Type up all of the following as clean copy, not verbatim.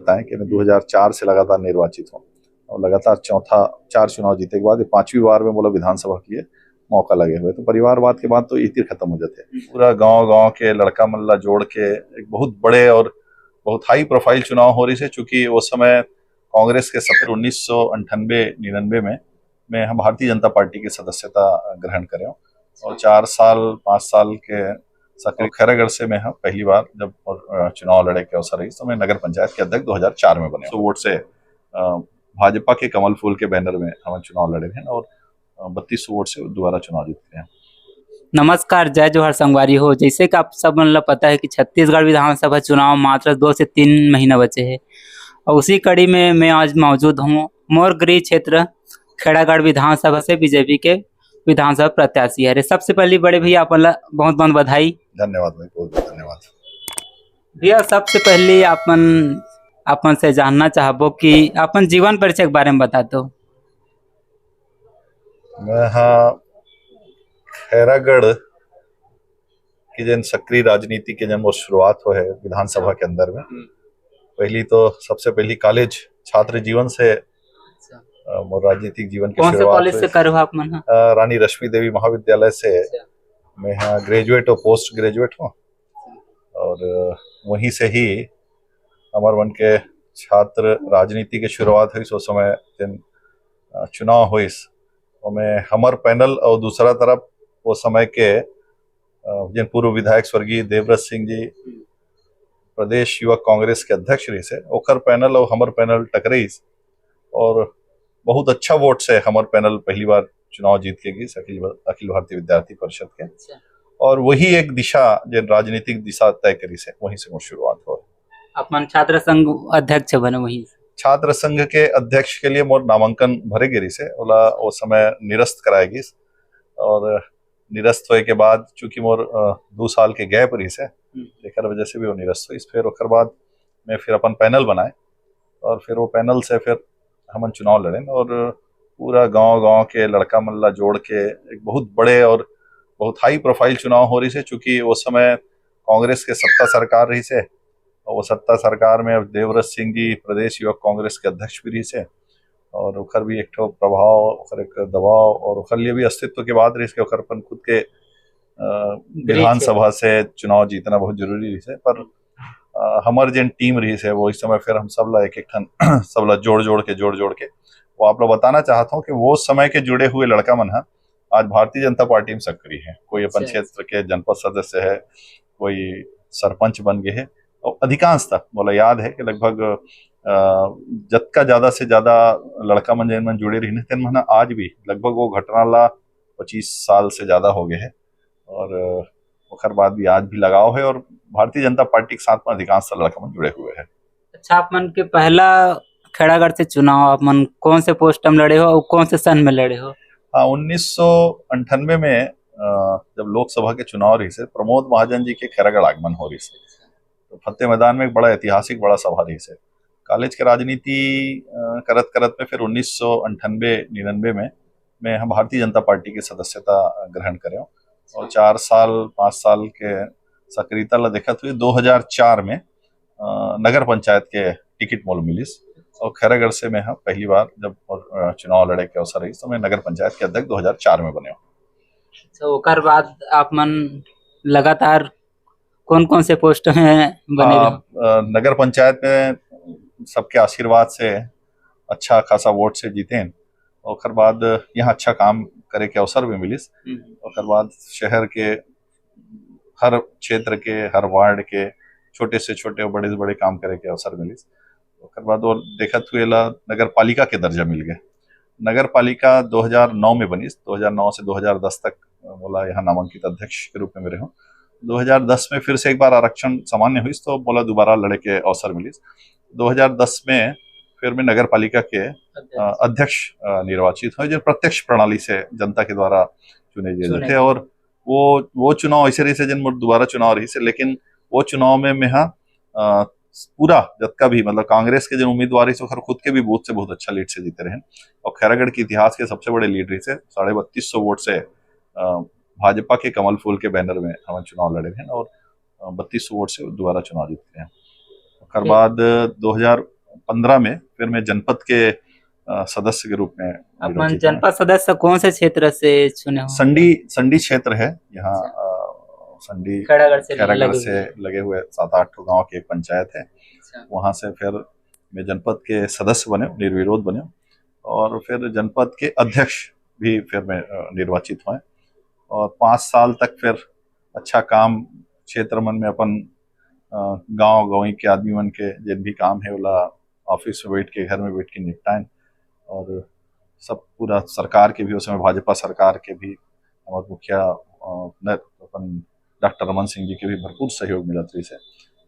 बताएं कि मैं 2004 से लगातार निर्वाचित हूँ और लगातार चार चुनाव जीते के बाद ये 5वीं बार में बोला विधानसभा के लिए मौका लगे हुए। तो परिवारवाद के बाद तो इतिर खत्म हो जाते। पूरा गांव गांव के लड़का मल्ला जोड़ के एक बहुत बड़े और बहुत हाई प्रोफाइल चुनाव हो रही है, चूंकि उस समय कांग्रेस के 1998-99 में मैं हम भारतीय जनता पार्टी की सदस्यता ग्रहण करें और 4 साल 5 साल के सक्रिय खैरागढ़ से मैं पहली बार जब चुनाव लड़े के अवसर रही तो मैं नगर पंचायत के अध्यक्ष 2004 में बने। 100 वोट से भाजपा के कमल फूल के बैनर में हम चुनाव लड़े हैं और 3200 वोट से दोबारा चुनाव जीतते हैं। नमस्कार, जय जोहर संगवारी हो। जैसे कि आप सब मतलब पता है कि छत्तीसगढ़ विधानसभा चुनाव मात्र 2 से 3 महीना बचे हैं और उसी कड़ी में मैं आज मौजूद हूँ। मोर गृह क्षेत्र खैरागढ़ विधानसभा से बीजेपी के विधानसभा प्रत्याशी है। सबसे पहले बड़े भैया आप बहुत बहुत बधाई। धन्यवाद भाई, बहुत बहुत धन्यवाद भैया। सबसे पहले अपन से जानना चाहबो कि अपन जीवन परिचय के बारे में बता दो। मैं खैरागढ़ की जन सक्रिय राजनीति के जन वो शुरुआत हो है विधानसभा के अंदर में। पहली तो सबसे पहली कॉलेज छात्र जीवन से मोर राजनीतिक जीवन की शुरुआत कॉलेज से करो आप मन? रानी रश्मि देवी महाविद्यालय से मैं यहाँ ग्रेजुएट और पोस्ट ग्रेजुएट हूँ और वहीं से ही हमारे मन के छात्र राजनीति की शुरुआत हुई। उस समय जन चुनाव हुई और मैं हमार पैनल और दूसरा तरफ वो समय के जिन पूर्व विधायक स्वर्गीय देवव्रत सिंह जी प्रदेश युवक कांग्रेस के अध्यक्ष रही से ओकर पैनल और हमार पैनल टकराई और बहुत अच्छा वोट से हमार पैनल पहली बार चुनाव जीत के गई अखिल भारतीय विद्यार्थी परिषद के। और वही एक दिशा जो राजनीतिक दिशा तय करी से वहीं से वो शुरुआत हो। अपन छात्र संघ अध्यक्ष बने वहीं? छात्र संघ के अध्यक्ष के लिए मोर नामांकन भरे गिरी से ओला वो समय निरस्त कराएगी और निरस्त होए के बाद चूंकि मोर 2 साल के गैप रही से एक वजह से भी वो निरस्त हुई। फिर उसके बाद मैं फिर अपन पैनल बनाए और फिर वो पैनल से फिर हम चुनाव लड़े और पूरा गांव गांव के लड़का मल्ला जोड़ के एक बहुत बड़े और बहुत हाई प्रोफाइल चुनाव हो रही से, चूंकि उस समय कांग्रेस के सत्ता सरकार रही से और वो सत्ता सरकार में देवव्रत सिंह जी प्रदेश युवक कांग्रेस के अध्यक्ष भी रही से और उखर भी एक प्रभाव उखर एक दबाव और उखर लिए भी अस्तित्व के बाद रही से उखर अपन खुद के विधानसभा से चुनाव जीतना बहुत जरूरी रही से। पर हमारे जिन टीम रही है वो इस समय फिर हम सबला एक ठन सबला जोड़ जोड़ के वो आप लोग बताना चाहता हूँ कि वो समय के जुड़े हुए लड़का मन है आज भारतीय जनता पार्टी में सक्रिय है। कोई अपन क्षेत्र के जनपद सदस्य है, कोई सरपंच बन गए है और अधिकांश तक बोला याद है कि लगभग जत्का ज्यादा से ज्यादा लड़का मन जिन मन जुड़े रही तेन मन आज भी लगभग वो घटना ला 25 साल से ज्यादा हो गए है और उसके बाद भी आज भी लगाव है और भारतीय जनता पार्टी के साथ में अधिकांश लड़का मन जुड़े हुए हैं। अच्छा, आप मन के पहला खैरागढ़ से चुनाव आप मन कौन से पोस्ट में लड़े हो और कौन से सन में लड़े हो? 1998 में जब लोकसभा के चुनाव रही से प्रमोद महाजन जी के खैरागढ़ आगमन हो रही से तो फतेह मैदान में एक बड़ा ऐतिहासिक बड़ा सभा रही से। कॉलेज के राजनीति करत करत में फिर 1998-99 में मैं हम भारतीय जनता पार्टी की सदस्यता ग्रहण करें और 4 साल 5 साल के सक्रियता ला देखत हुए 2004 में नगर पंचायत के टिकट मोल मिलिस और खैरागढ़ से मैं पहली बार जब चुनाव लड़े के अवसर रही तो मैं नगर पंचायत के अध्यक्ष 2004 में बने। तो ओकर बाद आप मन लगातार कौन कौन से पोस्ट में बने रहे? नगर पंचायत में सबके आशीर्वाद से अच्छा खासा वोट से जीते और बाद यहाँ अच्छा काम करे के अवसर भी मिलिस और बाद शहर के हर क्षेत्र के हर वार्ड के छोटे से छोटे और बड़े से बड़े काम करे के अवसर मिलिस। उसके बाद वो देखत हुए ला नगर पालिका के दर्जा मिल गए। नगर पालिका 2009 में बनी, 2009 से 2010 तक बोला यहाँ नामांकित अध्यक्ष के रूप में मेरे हूँ। 2010 में फिर से एक बार आरक्षण सामान्य हुई तो बोला दोबारा लड़े के अवसर मिलिस। 2010 में फिर मैं नगर पालिका के अध्यक्ष निर्वाचित हुए जो प्रत्यक्ष प्रणाली से जनता के द्वारा चुने गए थे और वो चुनाव ऐसे रही से जिन दोबारा चुनाव रही से, लेकिन वो चुनाव में मैं पूरा जत्का भी मतलब कांग्रेस के जो उम्मीदवार से खुद के भी बूथ से बहुत अच्छा लीड से जीते रहे और खैरागढ़ के इतिहास के सबसे बड़े लीड रही से 3250 वोट से भाजपा के कमल फूल के बैनर में हम चुनाव लड़े हैं और 3200 वोट से दोबारा चुनाव जीतते हैं। उसके बाद 2015 में फिर मैं जनपद के सदस्य के रूप में अपन निर्वाचित हुआ। जनपद सदस्य कौन से क्षेत्र से चुने हो? संडी क्षेत्र है यहाँ, संडी खैरागढ़ से खैरागढ़ लगे से हुए। लगे हुए 7-8 गांव की एक पंचायत है। अच्छा। वहां से फिर मैं जनपद के सदस्य बने, निर्विरोध बने, और फिर जनपद के अध्यक्ष भी फिर मैं निर्वाचित हुए। और 5 साल तक फिर अच्छा काम क्षेत्र मन में अपन गांव गंवई के आदमी मन के जिन भी काम है वाला ऑफिस में बैठ के, घर में बैठ के निपटाएं। और सब पूरा सरकार के भी, उस समय भाजपा सरकार के भी हमारे मुखिया अपन डॉक्टर रमन सिंह जी के भी भरपूर सहयोग मिला से।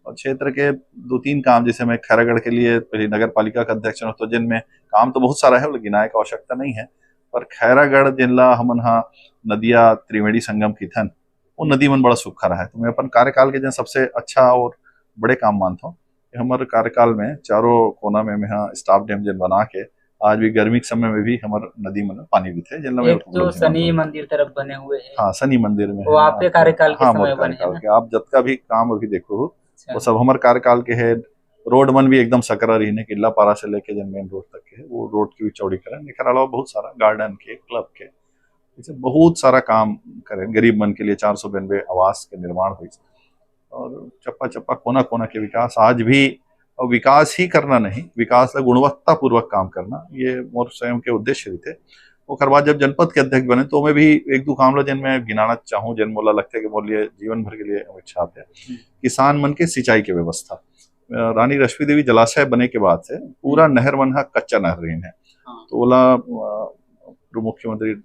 और क्षेत्र के 2-3 काम, जैसे मैं खैरागढ़ के लिए पहले नगर पालिका का अध्यक्ष हूँ, तो जिनमें काम तो बहुत सारा है, गिनाए का आवश्यकता नहीं है, पर खैरागढ़ जिनला हमन हा नदिया त्रिवेणी संगम की थन, वो नदी मन बड़ा सूखा रहा है। तो मैं अपन कार्यकाल के जन सबसे अच्छा और बड़े काम मानता हूँ कि हमारे कार्यकाल में चारों कोना में यहाँ स्टाफ डैम जिन बना के आज भी गर्मी के समय में भी हमारे नदी में पानी भी थे, जिनला एक जो शनि मंदिर तरफ बने हुए हैं, हाँ शनि मंदिर में वो आपके कार्यकाल के हाँ, समय बने हैं के आप जतका भी काम अभी देखो अच्छा। वो सब हमारे कार्यकाल के है। रोड मन भी एकदम सकरा रहने, किला पारा से लेके जन मेन रोड तक के, वो रोड की भी चौड़ीकरण, एकर अलावा बहुत सारा गार्डन के, क्लब के, जैसे बहुत सारा काम करें। गरीब मन के लिए 492 आवास के निर्माण हुई, और चप्पा चप्पा कोना कोना के विकास आज भी। और विकास ही करना नहीं, विकास का गुणवत्ता पूर्वक काम करना, ये मोर स्वयं के उद्देश्य थे। ओकर बाद जब जनपद के अध्यक्ष बने तो मैं भी 1-2 काम ला जिन मैं गिनाना चाहूँ, जिन मोला लगता है कि मोर लिए जीवन भर के लिए इच्छा है। किसान मन के सिंचाई की व्यवस्था, रानी रश्मि देवी जलाशय बने के बाद से पूरा नहर मन हा कच्चा नहर रही है। तो ओला मुख्यमंत्री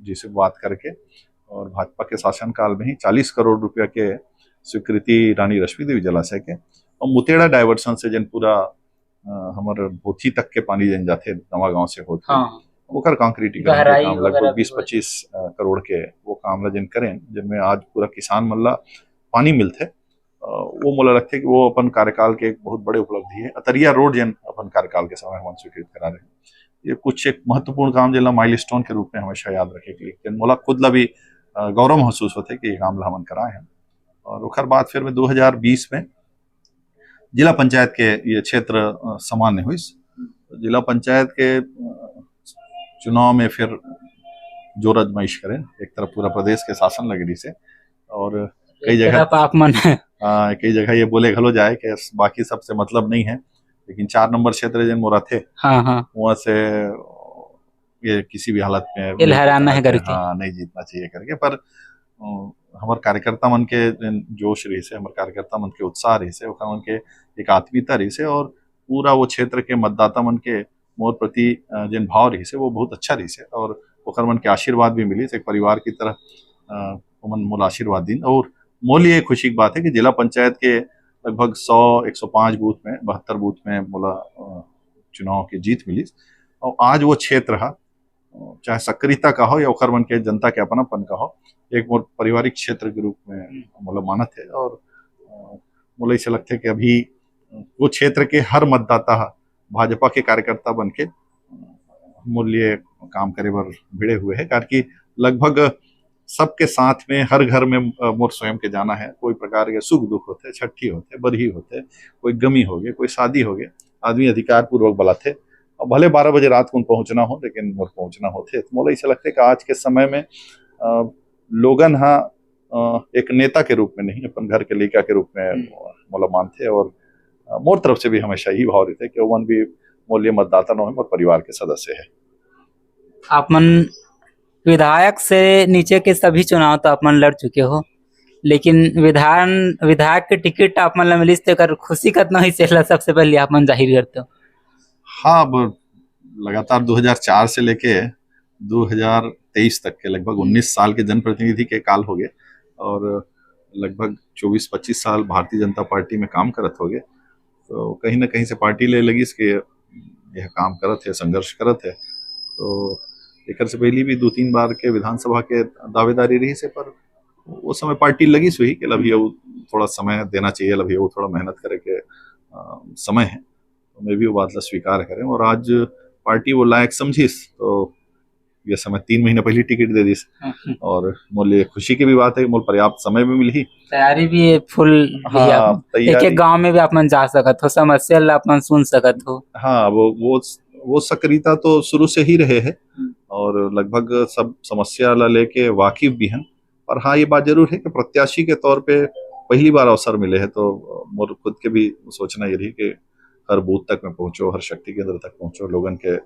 जी से बात करके और भाजपा के शासनकाल में ही 40 करोड़ रुपया के स्वीकृति रानी रश्मि देवी जलाशय के, और मुतेड़ा डाइवर्सन से जन पूरा हमारे भोथी तक के पानी जन जाते नवा गांव से होते, ओकर कंक्रीटीकरण के काम लगभग 20-25 करोड़ के वो काम ला जिन करें, जिनमें आज पूरा किसान मन ला पानी मिलते। वो मोला लगता है कि वो अपन कार्यकाल के एक बहुत बड़े उपलब्धि है। अतरिया रोड जन अपन कार्यकाल के समय हम स्वीकृत करा रहे हैं, ये कुछ एक महत्वपूर्ण काम जिला माइलस्टोन के रूप में हमेशा याद रखे के लिए मोला खुद ला भी गौरव महसूस होते कि ये काम ला हमन कराए हैं। और उखर बाद फिर मैं 2020 में जिला पंचायत के ये क्षेत्र सामान्य हुई। जिला पंचायत के चुनाव में फिर जोर आजमाइश करें, एक तरफ पूरा प्रदेश के शासन लगे से, और कई जगह ये बोले घलो जाए कि बाकी सबसे मतलब नहीं है, लेकिन 4 नंबर क्षेत्र जिन मोरा थे वहां से ये किसी भी हालत में लहराना है करके, हाँ नहीं जीतना चाहिए करके। पर हमारे कार्यकर्ता मन के जोश रही से, हमारे कार्यकर्ता मन के उत्साह रही से, मन के एक आत्मीयता रही से, और पूरा वो क्षेत्र के मतदाता मन के मोर प्रति जिन भाव रही से वो बहुत अच्छा रही से, और ओकर मन के आशीर्वाद भी मिली, एक परिवार की तरह मन मोल आशीर्वाद दिन। और मोल ये खुशी की बात है कि जिला पंचायत के लगभग 100-105 बूथ में 72 बूथ में मोला चुनाव की जीत मिली। और आज वो क्षेत्र है, चाहे सक्रियता का हो या ओकर मन के जनता के अपनापन का हो, एक मोर पारिवारिक क्षेत्र के रूप में मोला मानत है। और मोला ऐसा लगता है कि अभी वो क्षेत्र के हर मतदाता भाजपा के कार्यकर्ता बन के मूल्य काम करे बर भिड़े हुए हैं, कारण कि लगभग सबके साथ में हर घर में मोर स्वयं के जाना है। कोई प्रकार के सुख दुख होते, छठी होते, बरही होते, कोई गमी हो गए, कोई शादी हो गए, आदमी अधिकार पूर्वक बुलाते, और भले 12 बजे रात को पहुंचना हो, लेकिन मोर पहुंचना होते। तो मोला ऐसा लगता है कि आज के समय में लोगन हा एक नेता के रूप में नहीं, अपन घर के लेका के रूप में मोला मानते। और मोर तरफ से भी हमेशा यही भाव रहते कि ओमन भी मूल्य मतदाता न हो, मोर परिवार के सदस्य है। आप मन विधायक से नीचे के सभी चुनाव तो आप मन लड़ चुके हो, लेकिन विधायक के टिकट आप मन ला मिलिस तो कर खुशी कितना ही से सबसे पहले आप मन जाहिर करते हो? हाँ, अब लगातार 2004 से लेके 2023 तक के लगभग 19 साल के जनप्रतिनिधि के काल हो गए, और लगभग 24-25 साल भारतीय जनता पार्टी में काम करत हो गए। तो कहीं ना कहीं से पार्टी ले लगी इसके यह काम करत है, संघर्ष करत है। तो एक से पहले भी 2-3 बार के विधानसभा के दावेदारी रही से, पर वो समय पार्टी लगी हुई कि अभी वो थोड़ा समय देना चाहिए, अभी वो थोड़ा मेहनत करे के समय है। तो मैं भी वो बात ला स्वीकार करें, और आज पार्टी वो लायक समझिस तो ये समय 3 महीने पहले टिकट दे दी और मोल खुशी की भी बात है, मोल पर्याप्त समय भी मिली। तैयारी भी फुल हाँ, एक एक गांव में भी अपन जा सकत हो, समस्या ला अपन सुन सकत हो। हाँ, वो सक्रियता तो शुरू से ही रहे हैं और लगभग सब समस्या ला लेके वाकिफ भी हैं। पर हाँ, ये बात जरूर है कि प्रत्याशी के तौर पे पहली बार अवसर मिले हैं, तो मोर खुद के भी सोचना ये रही कि हर बूथ तक में पहुंचो, हर शक्ति केंद्र तक पहुंचो, लोगन के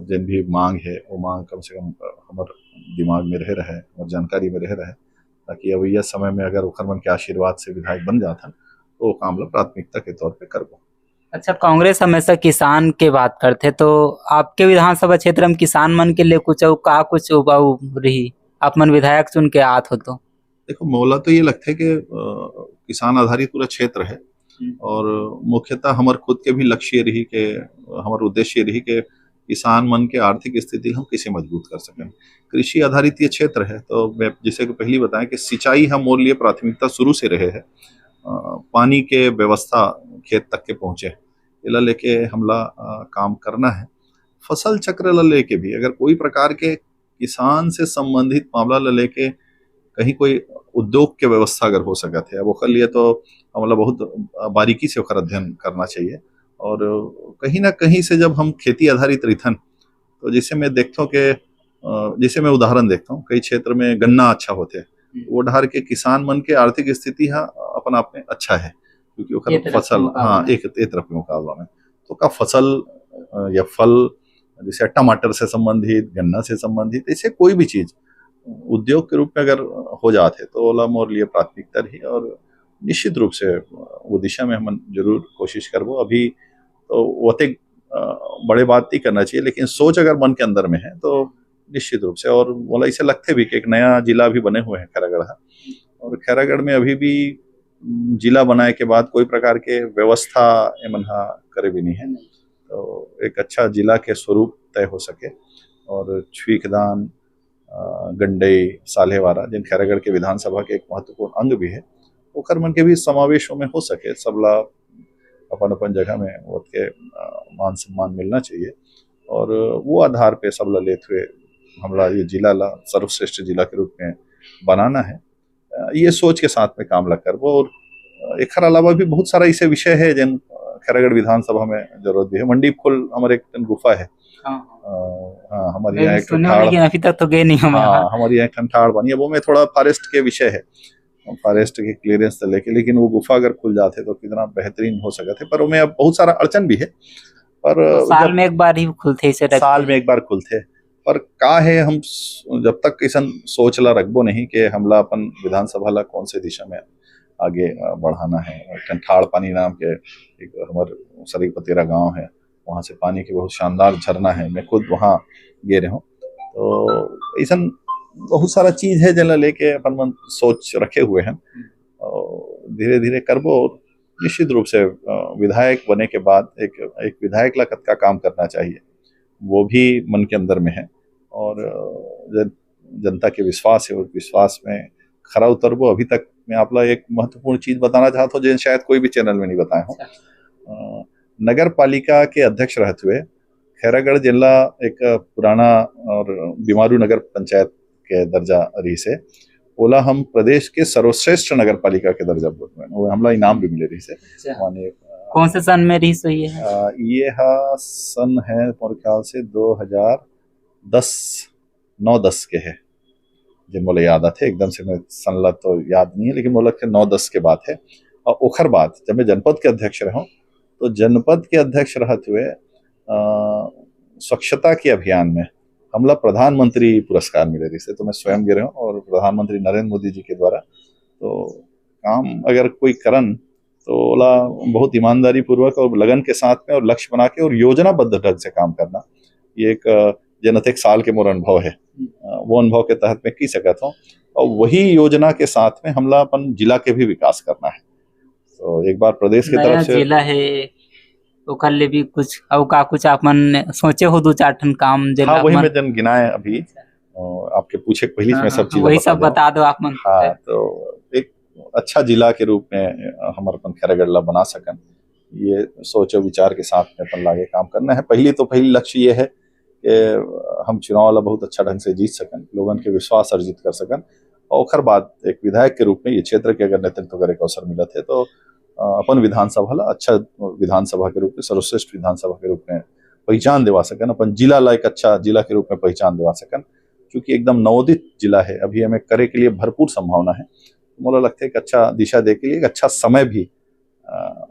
जिन भी मांग है वो मांग कम से कम हमारे दिमाग में रह रहे, और जानकारी में रह रहे, ताकि अब यह समय में अगर ओखर मन के आशीर्वाद से विधायक बन जाता तो वो काम ला प्राथमिकता के तौर पे करबो। अच्छा, कांग्रेस हमेशा किसान के बात करते, तो आपके विधानसभा क्षेत्र में किसान मन के लिए कुछ कुछ उपाय रही, आप मन विधायक चुन के आत हो तो? देखो, मोला तो ये लगता है कि किसान आधारित पूरा क्षेत्र है और मुख्यतः हमारे खुद के भी लक्ष्य रही के, हमारा उद्देश्य रही कि किसान मन के आर्थिक स्थिति हम कैसे मजबूत कर सकें। कृषि आधारित ये क्षेत्र है, तो मैं जैसे कि पहले बताएं कि सिंचाई हम मोर लिए प्राथमिकता शुरू से रहे हैं। पानी के व्यवस्था खेत तक के पहुंचे, इला लेके हमला काम करना है। फसल चक्र ला लेके भी अगर कोई प्रकार के किसान से संबंधित मामला ला लेके कहीं कोई उद्योग के व्यवस्था अगर हो सकत है, अब ओकर लिए तो हमला बहुत बारीकी से ओकर अध्ययन करना चाहिए। और कहीं ना कहीं से जब हम खेती आधारित रहीथन, तो जैसे मैं देखता हूँ कि जैसे मैं उदाहरण देखता हूँ, कई क्षेत्र में गन्ना अच्छा होते हैं, वो ढार के किसान मन के आर्थिक स्थिति अपन आप में अच्छा है, क्योंकि ओकर फसल एक तरफ के मुकाबला में तो का फसल या फल जैसे टमाटर से संबंधित, गन्ना से संबंधित, ऐसे कोई भी चीज उद्योग के रूप में अगर हो जाते तो ओला मोर लिए प्राथमिकता रही, और निश्चित रूप से वो दिशा में हम जरूर कोशिश करबो। अभी तो वो बड़े बात नहीं करना चाहिए, लेकिन सोच अगर मन के अंदर में है तो निश्चित रूप से। और बोला इसे लगते भी कि एक नया जिला भी बने हुए हैं खैरागढ़, और खैरागढ़ में अभी भी जिला बनाए के बाद कोई प्रकार के व्यवस्था एमन करे भी नहीं है, तो एक अच्छा जिला के स्वरूप तय हो सके। और छुईखदान, गंडई, साल्हेवारा जिन खैरागढ़ के विधानसभा के एक महत्वपूर्ण अंग भी है, ओकर मन के भी समावेशों में हो सके। सबला अपन अपन जगह में वो के मान सम्मान मिलना चाहिए, और वो आधार पे सबला लेते हुए हमला ये जिला ला सर्वश्रेष्ठ जिला के रूप में बनाना है, ये सोच के साथ में काम लग कर वो। और एक अलावा भी बहुत सारा ऐसे विषय है जिन खैरागढ़ विधानसभा में जरूरत भी है। मंडी खोल हमारे एक गुफा है, हाँ हमारे यहाँ एक अभी तक तो गए नहीं हम। हाँ, हमारे यहाँ एक ठाड़ बनी है, वो में थोड़ा फॉरेस्ट के विषय है, फॉरेस्ट के क्लियरेंस से लेके, लेकिन वो गुफा अगर खुल जाते तो कितना बेहतरीन हो सकते, पर उसमें अब बहुत सारा अड़चन भी है। पर साल में एक बार ही खुलते, साल में एक बार खुलते, पर का है हम जब तक ऐसा सोच ला रखबो नहीं कि हमला अपन विधानसभा ला कौन से दिशा में आगे बढ़ाना है। ठाड़ पानी नाम के एक हमारे सरीक पतेरा गाँव है, वहाँ से पानी की बहुत शानदार झरना है, मैं खुद वहाँ गे रहा हूँ। तो ऐसा बहुत सारा चीज है जिन्हें लेके अपन मन सोच रखे हुए हैं, धीरे धीरे करबो। निश्चित रूप से विधायक बने के बाद एक विधायक ला कद का काम करना चाहिए, वो भी मन के अंदर में है, और जनता के विश्वास है, उस विश्वास में खरा उतरबो। अभी तक मैं आपला एक महत्वपूर्ण चीज बताना चाहता हूँ जो शायद कोई भी चैनल में नहीं बताया हूँ। नगर पालिका के अध्यक्ष रहते हुए खैरागढ़ जिला एक पुराना और बीमारू नगर पंचायत के दर्जा रही से ओला हम प्रदेश के सर्वश्रेष्ठ नगर पालिका के दर्जा वो हमला इनाम भी मिले रही से। कौन से सन में रही सही है? ये सन है मेरे ख्याल से 2010 9-10 के है, जिन बोले याद आते एकदम से, मैं सन तो याद नहीं है, लेकिन बोला 9-10 के बात है। और ओखर बाद जब मैं जनपद के अध्यक्ष रहा, तो जनपद के अध्यक्ष रहते हुए स्वच्छता के अभियान में हमला प्रधानमंत्री पुरस्कार मिले रही से, तो मैं स्वयं गिरे हूँ, और प्रधानमंत्री नरेंद्र मोदी जी के द्वारा। तो काम अगर कोई करन तो ओला बहुत ईमानदारी पूर्वक और लगन के साथ में और लक्ष्य बना के और योजनाबद्ध ढंग से काम करना, ये एक जनत एक साल के मोर अनुभव है, वो अनुभव के तहत मैं की सकता हूँ। और वही योजना के साथ में हमला अपन जिला के भी विकास करना है। तो एक बार प्रदेश की तरफ से जिला है तो कर ले भी कुछ और का कुछ आप मन सोचे हो 2-4 ठन काम जिला। हाँ, वही मैं जन गिनाए अभी आपके पूछे पहले मैं सब चीज वही सब बता दो आप मन। हाँ, तो एक अच्छा जिला के रूप में हमारे अपन खैरागढ़ ला बना सकन, ये सोच और विचार के साथ में अपन लागे काम करना है। पहली लक्ष्य ये है कि हम चुनाव वाला बहुत अच्छा ढंग से जीत सकन, लोगन के विश्वास अर्जित कर सकन। और ओकर बाद एक विधायक के रूप में ये क्षेत्र के अगर नेतृत्व करे के अवसर मिलत है तो अपन विधानसभा ला अच्छा विधानसभा के रूप में, सर्वश्रेष्ठ विधानसभा के रूप में पहचान दिवा सकन, अपन जिला ला एक अच्छा जिला के रूप में पहचान दिवा सकन, क्योंकि एकदम नवोदित जिला है, अभी हमें करे के लिए भरपूर संभावना है। मुझे लगता है कि अच्छा दिशा दे के लिए एक अच्छा समय भी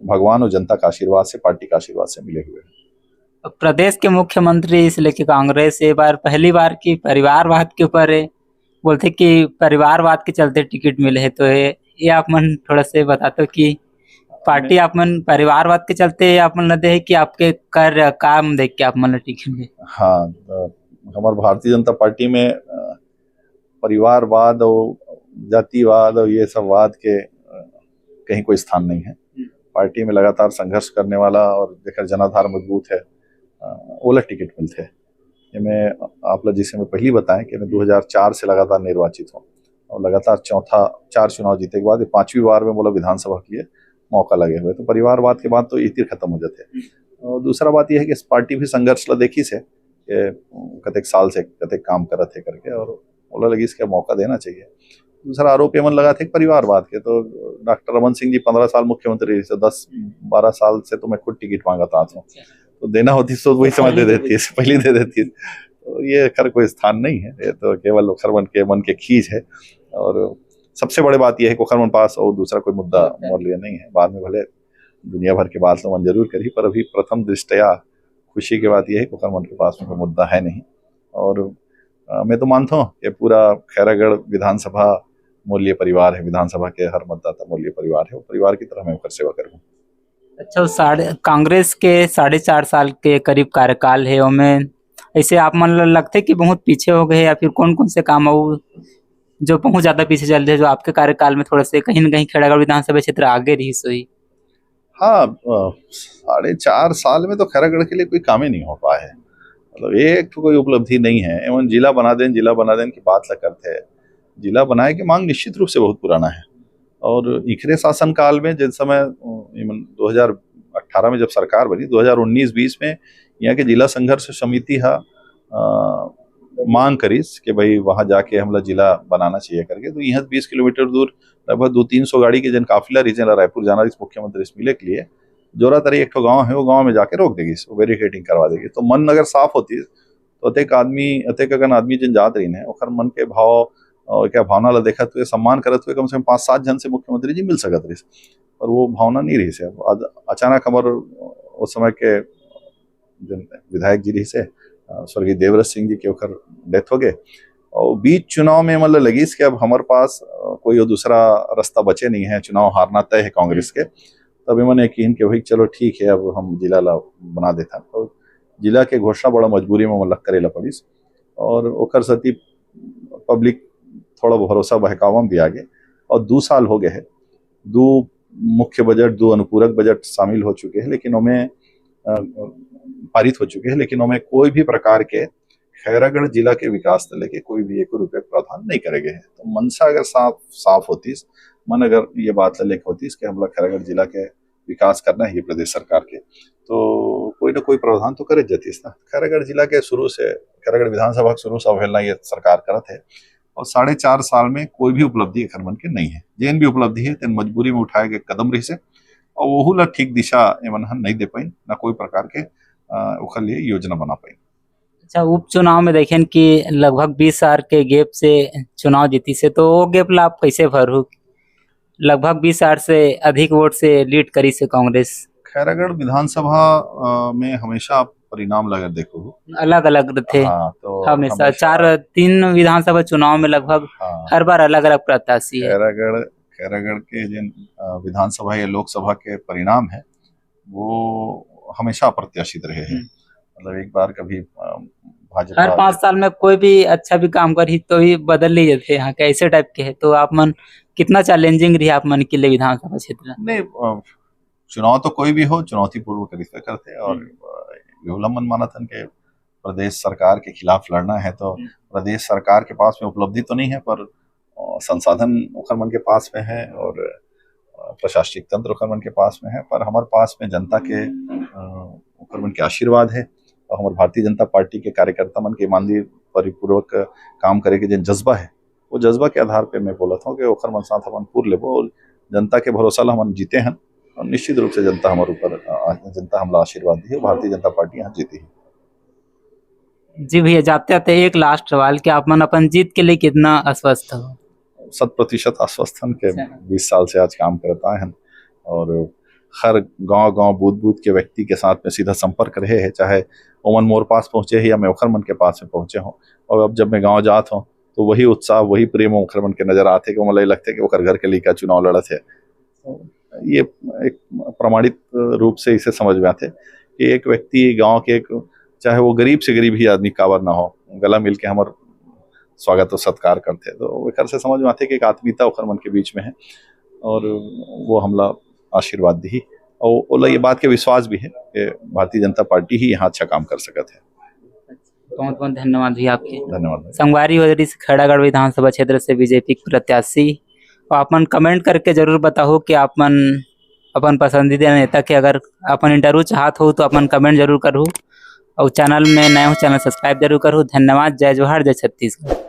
भगवान और जनता का आशीर्वाद से, पार्टी का आशीर्वाद से मिले हुए हैं। प्रदेश के मुख्यमंत्री इसलिए कि कांग्रेस ये बार पहली बार की परिवारवाद के ऊपर बोलते कि परिवारवाद के चलते टिकट मिले है, तो ये आप मन थोड़ा से बताते कि पार्टी आप मन परिवारवाद के चलते आप मन लगे है कि आपके कर काम देख के आप मन टिकट मिले? हाँ, तो हमारे भारतीय जनता पार्टी में परिवारवाद और जातिवाद और ये सब वाद के कहीं कोई स्थान नहीं है। पार्टी में लगातार संघर्ष करने वाला और जेकर जनाधार मजबूत है ओला टिकट मिलते हैं। ये मैं आप लोग जिसे मैं पहली बताएं कि मैं 2004 से लगातार निर्वाचित हूँ और लगातार 4 चुनाव जीते के बाद 5वीं बार में बोला विधानसभा के लिए मौका लगे हुए, तो परिवारवाद के बाद तो ये तीर खत्म हो जाते हैं। और दूसरा बात यह है कि इस पार्टी भी संघर्ष ला देखी से कतेक साल से कतेक काम करत है करके, और बोला लगी इसका मौका देना चाहिए। दूसरा आरोप ये मन लगा था परिवारवाद के, तो डॉक्टर रमन सिंह जी 15 साल मुख्यमंत्री रहे, 10-12 साल से तो मैं खुद टिकट मांगा था, तो देना होती तो वही समय दे देती है, पहले दे देती है। तो ये खैर कोई स्थान नहीं है, ये तो केवल खरमन के मन के खींच है। और सबसे बड़ी बात यह है कि खरमन पास और दूसरा कोई मुद्दा मोर लिए नहीं है। बाद में भले दुनिया भर के बात तो मन जरूर करी, पर अभी प्रथम दृष्टया खुशी की बात यह है कि खरमन के पास में कोई मुद्दा है नहीं। और मैं तो मानता हूँ कि पूरा खैरागढ़ विधानसभा मूल्य परिवार है, विधानसभा के हर मतदाता मूल्य परिवार है, वो परिवार की तरह मैं उनकर सेवा करूँ। अच्छा, कांग्रेस के 4.5 साल के करीब कार्यकाल है, उनमें ऐसे आप मन लगते कि बहुत पीछे हो गए, या फिर कौन कौन से काम हो जो बहुत ज्यादा पीछे चल रहे, जो आपके कार्यकाल में थोड़ा से कहीं न कहीं खैरागढ़ विधानसभा क्षेत्र आगे रही सोई? हाँ, 4.5 साल में तो खैरागढ़ के लिए कोई काम ही नहीं हो पाया है, मतलब एक तो कोई उपलब्धि नहीं है। एवं जिला बना दें की बात ला करते हैं, जिला बनाए की मांग निश्चित रूप से बहुत पुराना है। और इखरे शासन काल में जिस समय 2018 में जब सरकार बनी, 2019-20 में यहाँ के जिला संघर्ष समिति मांग करीस कि भाई वहां जाके हमला जिला बनाना चाहिए करके, तो यहाँ 20 किलोमीटर दूर लगभग 200-300 गाड़ी के जन काफिला रीजन रायपुर जाना इस मुख्यमंत्री से मिले के लिए जोरा तरी एक गाँव है, वो गाँव में जाके रोक देगी, बैरिकेडिंग करवा देगी। तो मन अगर साफ होती तो अतेक अगन आदमी जन जात रही है, ओखर मन के भाव और क्या भावना ला देखत हुए, सम्मान करत हुए कम से कम 5-7 जन से मुख्यमंत्री जी मिल सकत रही, और वो भावना नहीं रही से। अचानक हमारे उस समय के विधायक जी रही से स्वर्गीय देवव्रत सिंह जी के ओकर डेथ हो गए, और बीच चुनाव में मतलब लगी कि अब हमारे पास कोई दूसरा रास्ता बचे नहीं है, चुनाव हारना तय है कांग्रेस के। तभी मैंने यकीन कि भाई चलो ठीक है, अब हम जिला ला बना देता। तो जिला के घोषणा बड़ा मजबूरी में मतलब करेला पड़ी, और ओकर सती पब्लिक थोड़ा भरोसा बहकावा भी आगे। और 2 साल हो गए हैं, 2 मुख्य बजट, 2 अनुपूरक बजट शामिल हो चुके हैं, लेकिन उनमें पारित हो चुके हैं, लेकिन उनमें कोई भी प्रकार के खैरागढ़ जिला के विकास से लेके कोई भी 1 रुपये प्रावधान नहीं करे गए हैं। तो मनसा अगर साफ होती, मन अगर ये बात लेके होती कि हम लोग खैरागढ़ जिला के विकास करना है ये प्रदेश सरकार के, तो कोई ना कोई प्रावधान तो करे जाती ना। खैरागढ़ जिला के शुरू से, खैरागढ़ विधानसभा के शुरू से अवहेलना ये सरकार करत है, और 4.5 साल में कोई भी उपलब्धि खरमन के नहीं है। जेन भी उपलब्धि है तेन मजबूरी में उठाए गए कदम रही से, और वहू ला ठीक दिशा एमन नहीं दे पाई, ना कोई प्रकार के ओखर लिए योजना बना पाई। अच्छा, उपचुनाव में देखें कि लगभग 20 साल के गैप से चुनाव जीती से, तो वो गैप ला आप कैसे भरू? लगभग 20 साल से अधिक वोट से लीड करी से कांग्रेस। खैरागढ़ विधानसभा में हमेशा परिणाम लगा देखो अलग अलग थे। हाँ, तो हमेशा 3 विधानसभा चुनाव में लगभग हर बार अलग अलग प्रत्याशी है। खैरागढ़ के जिन विधानसभा या लोकसभा के परिणाम है वो हमेशा अप्रत्याशित रहे हैं। मतलब एक बार कभी भाजपा हर 5 साल में कोई भी अच्छा भी काम करी तो भी बदल ली जाते यहाँ के, ऐसे टाइप के है। तो आप मन कितना चैलेंजिंग रही आप मन के लिए विधानसभा क्षेत्र? नहीं, चुनाव तो कोई भी हो चुनौतीपूर्व तरीका करते, और मन माना था कि प्रदेश सरकार के खिलाफ लड़ना है तो प्रदेश सरकार के पास में उपलब्धि तो नहीं है, पर संसाधन ओखर मन के पास में है, और प्रशासनिक तंत्र ओखर मन के पास में है, पर हमारे पास में जनता के ओखर मन के आशीर्वाद है, और हमारे भारतीय जनता पार्टी के कार्यकर्ता मन के ईमानदारी परिपूर्वक काम करे के जो जज्बा है, वो जज्बा के आधार पे मैं बोला था कि ओखर मन साथ हमन पूर लेबो और जनता के भरोसा ला हमन जीते हैं और निश्चित रूप से जनता हमारे ऊपर जनता हमला आशीर्वाद दी है, भारतीय जनता पार्टी यहाँ जीती है। जी भैया, जाते जाते एक लास्ट सवाल कि आप मन अपन जीत के लिए कितना आश्वस्त हो? 100% आश्वस्त हन के 20 साल से आज काम करता है और हर गांव बूथ के व्यक्ति के साथ में सीधा संपर्क रहे है, चाहे ओमन मोर पास पहुंचे है या मैं ओखर मन के पास में पहुंचे हूँ। और अब जब मैं गांव जात हूँ तो वही उत्साह वही प्रेम ओखर मन के नजर आते कि मतलब लगते कि ओखर घर के लिए चुनाव लड़त है। ये एक प्रमाणित रूप से इसे समझ में आते कि एक व्यक्ति गाँव के चाहे वो गरीब से गरीब ही आदमी काबर ना हो, गला मिल के हमारे स्वागत और सत्कार करते, तो एक से समझ में आते कि एक आत्मीयता ओखर मन के बीच में है और वो हमला आशीर्वाद दी और ओला ये बात के विश्वास भी है कि भारतीय जनता पार्टी ही यहाँ अच्छा काम कर सकत है। बहुत बहुत धन्यवाद भैया आपके। धन्यवाद। संगवारी होदरी से खड़ागढ़ विधानसभा क्षेत्र से बीजेपी प्रत्याशी, और आप मन कमेंट करके जरूर बताओ कि आप मन अपन पसंदीदा नेता के अगर अपन इंटरव्यू चाहत हो तो अपन कमेंट जरूर करूँ और चैनल में नए हो चैनल सब्सक्राइब जरूर करूँ। धन्यवाद। जय जोहार, जय छत्तीसगढ़।